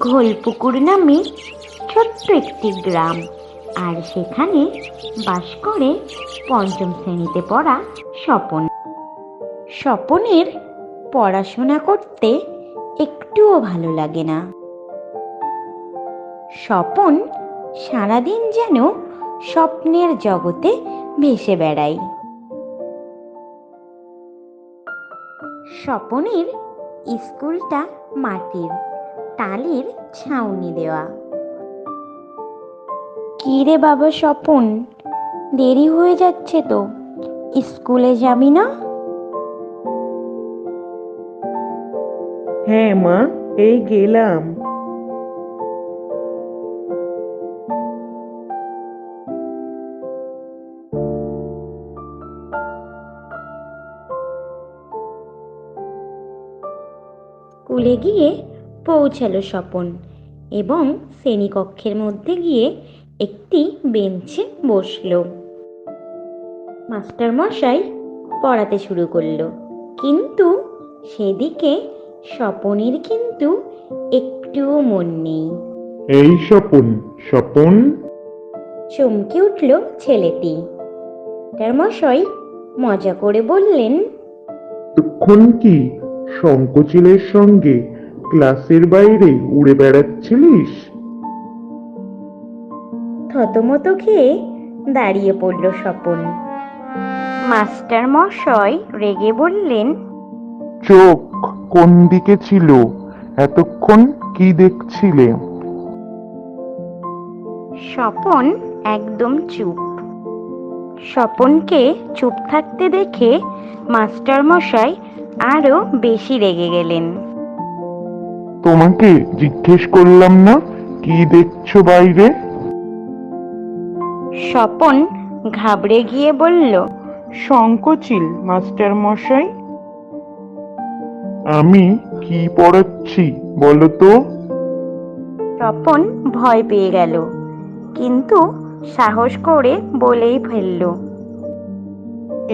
ঘোলপুকুর নামে ছোট্ট একটি গ্রাম, আর সেখানে বাস করে পঞ্চম শ্রেণীতে পড়া স্বপন। স্বপনের পড়াশোনা করতে একটুও ভালো লাগে না। স্বপন সারাদিন যেন স্বপ্নের জগতে ভেসে বেড়ায়। স্বপনের স্কুলটা মাটির টালির ছাউনি দেওয়া। কি রে বাবা স্বপন, দেরি হয়ে যাচ্ছে তো, স্কুলে যাবি না? হ্যাঁ মা, এই গেলাম। স্কুলে গিয়ে পৌঁছালো স্বপন এবং শ্রেণীকক্ষের মধ্যে গিয়ে একটি বেঞ্চে বসলো। মাস্টার মশাই পড়াতে শুরু করলো, কিন্তু সেদিকে স্বপনের কিন্তু একটুও মন নেই। এই স্বপন, স্বপন, চমকে উঠল ছেলেটি। মাস্টার মশাই মজা করে বললেন, তখন কি শঙ্কচিলের সঙ্গে ক্লাসের বাইরে উড়ে বেড়াচ্ছিলিস? থতমত খেয়ে দাঁড়িয়ে পড়ল স্বপন। মাস্টার মশাই রেগে বললেন, চোখ কোন দিকে ছিল? এতক্ষণ কি দেখছিলে? স্বপন একদম চুপ। স্বপনকে চুপ থাকতে দেখে মাস্টার মশাই আরো বেশি রেগে গেলেন। তোমাকে জিজ্ঞেস করলাম না কি দেখছো বাইরে? স্বপন ঘাবড়ে গিয়ে বলল, শঙ্কচিল মাস্টার মশাই। আমি কি পড়াচ্ছি বলো তো? স্বপন ভয় পেয়ে গেল, কিন্তু সাহস করে বলেই ফেলল,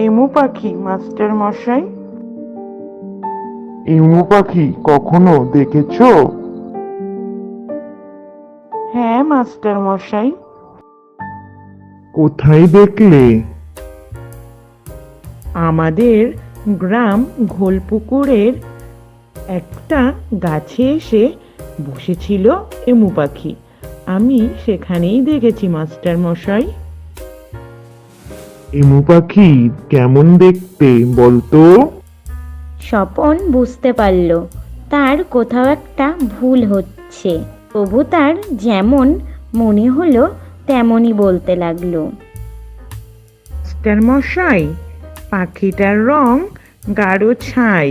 এমু পাখি মাস্টার মশাই। এমু পাখি কখনো দেখেছো? হ্যাঁ মাস্টার মশাই। কোথায় দেখলে? আমাদের গ্রাম ঘোলপুকুরের একটা গাছে এসে বসেছিল এমু পাখি, আমি সেখানেই দেখেছি মাস্টার মশাই। এমু পাখি কেমন দেখতে বলতো? স্বপন বুঝতে পারল তার কোথাও একটা ভুল হচ্ছে, তবু তার যেমন মনে হলো তেমনই বলতে লাগলো, মাস্টার মশাই, পাখিটার রং গাঢ় ছাই,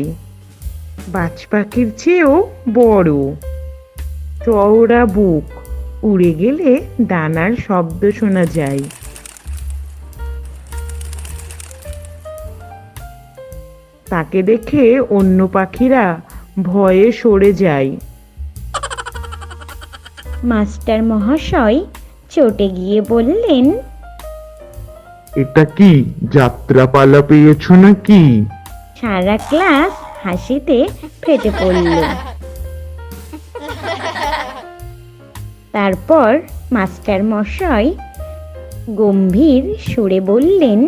বাজ পাখির চেয়েও বড়, চওড়া বুক, উড়ে গেলে ডানার শব্দ শোনা যায়। তাকে দেখে অন্য পাখিরা ভয়ে সরে যায়। মাস্টার মহাশয় চটে গিয়ে বললেন, এটা কি যাত্রাপালা পেয়েছো নাকি? সারা ক্লাস হাসিতে ফেটে পড়ল। তারপর মাস্টার মশাই গম্ভীর সুরে বললেন,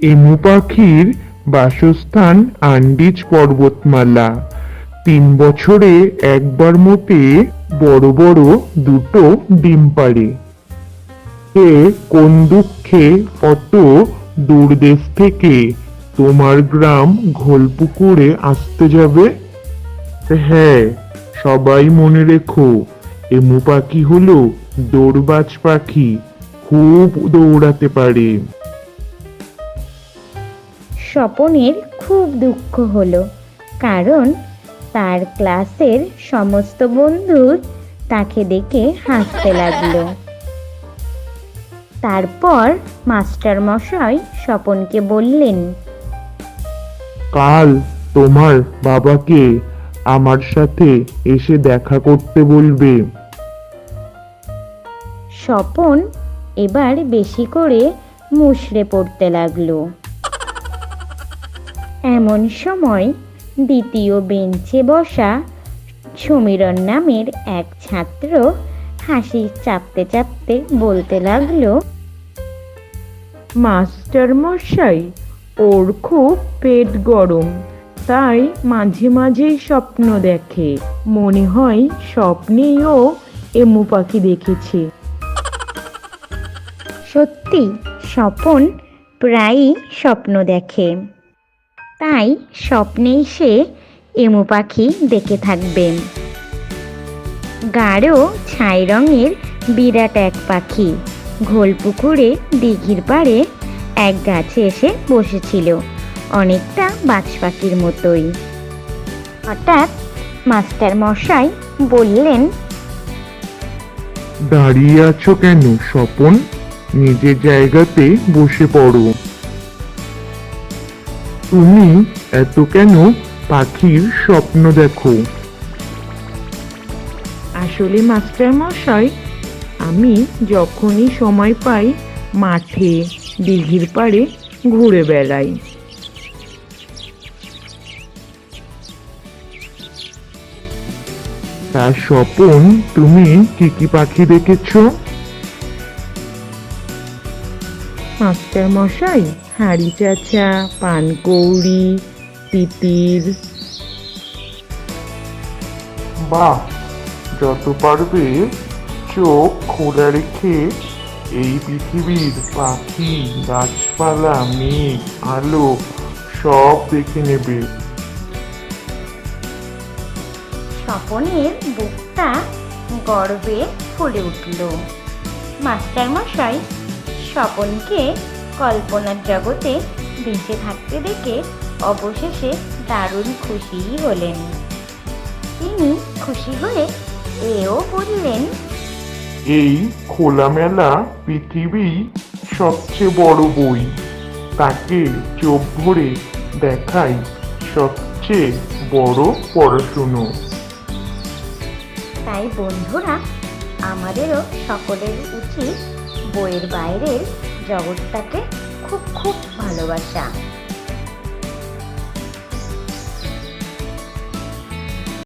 এমু পাখির বাসস্থান আন্দিজ পর্বতমালা। 3 বছরে একবার মোটে বড় বড় দুটো ডিম পাড়ে। সে কোন দুঃখে অত দূর দেশ থেকে তোমার গ্রাম ঘোলপুকুরে আসতে যাবে? হ্যাঁ, সবাই মনে রেখো, এমু পাখি হলো দৌড়বাজ পাখি, খুব দৌড়াতে পারে। স্বপনের খুব দুঃখ হলো, কারণ তার ক্লাসের সমস্ত বন্ধু তাকে দেখে হাসতে লাগলো। তারপর মাস্টার মশাই স্বপনকে বললেন, কাল তোমার বাবাকে আমার সাথে এসে দেখা করতে বলবে। স্বপন এবার বেশি করে মুষড়ে পড়তে লাগলো। এমন সময় দ্বিতীয় বেঞ্চে বসা সমীরণ নামের এক ছাত্র হাসি চাপতে চাপতে বলতে লাগলো, মাস্টার মশাই, ওর খুব পেট গরম, তাই মাঝে মাঝেই স্বপ্ন দেখে। মনে হয় স্বপ্নেই ও এমু পাখি দেখেছে। সত্যি স্বপন প্রায়ই স্বপ্ন দেখে, তাই স্বপ্নেই সে এমু পাখি দেখে থাকবে। গাঢ় ছাই রঙের বিরাট এক পাখি ঘোলপুকুরে দিঘির পাড়ে এক গাছে এসে বসেছিল, অনেকটা বাজ পাখির মতোই। হঠাৎ মাস্টার মশাই বললেন, দাঁড়িয়ে আছো কেন স্বপন? নিজের জায়গাতে বসে পড়ো। তুমি এত কেন পাখির স্বপ্ন দেখো? আসলে মাস্টার মশাই, আমি যখনই সময় পাই মাঠে দিঘির পাড়ে ঘুরে বেড়াই। তা স্বপন, তুমি কি কি পাখি দেখেছো? মাস্টার মশাই, হাঁড়ি চাচা, পানকৌড়ি, তিতির। বাহ, যত পারবে চোখ খোলা রেখে এই পৃথিবীর পাখি, গাছপালা, মেঘ, আলো সব দেখে নেবে। স্বপনের বুকটা গর্বে ফুলে উঠল। মাস্টার মশাই স্বপনকে কল্পনার জগতে ভেসে থাকতে দেখে অবশেষে দারুণ খুশি হলেন। তিনি খুশি হয়ে এও বললেন, এই খোলামেলা পৃথিবী সবচেয়ে বড় বই, তাকে চোখ ভরে দেখাই সবচেয়ে বড় পড়াশুনো। তাই বন্ধুরা, আমাদেরও সকলের উচিত বইয়ের বাইরের জগৎটাকে খুব খুব ভালোবাসা।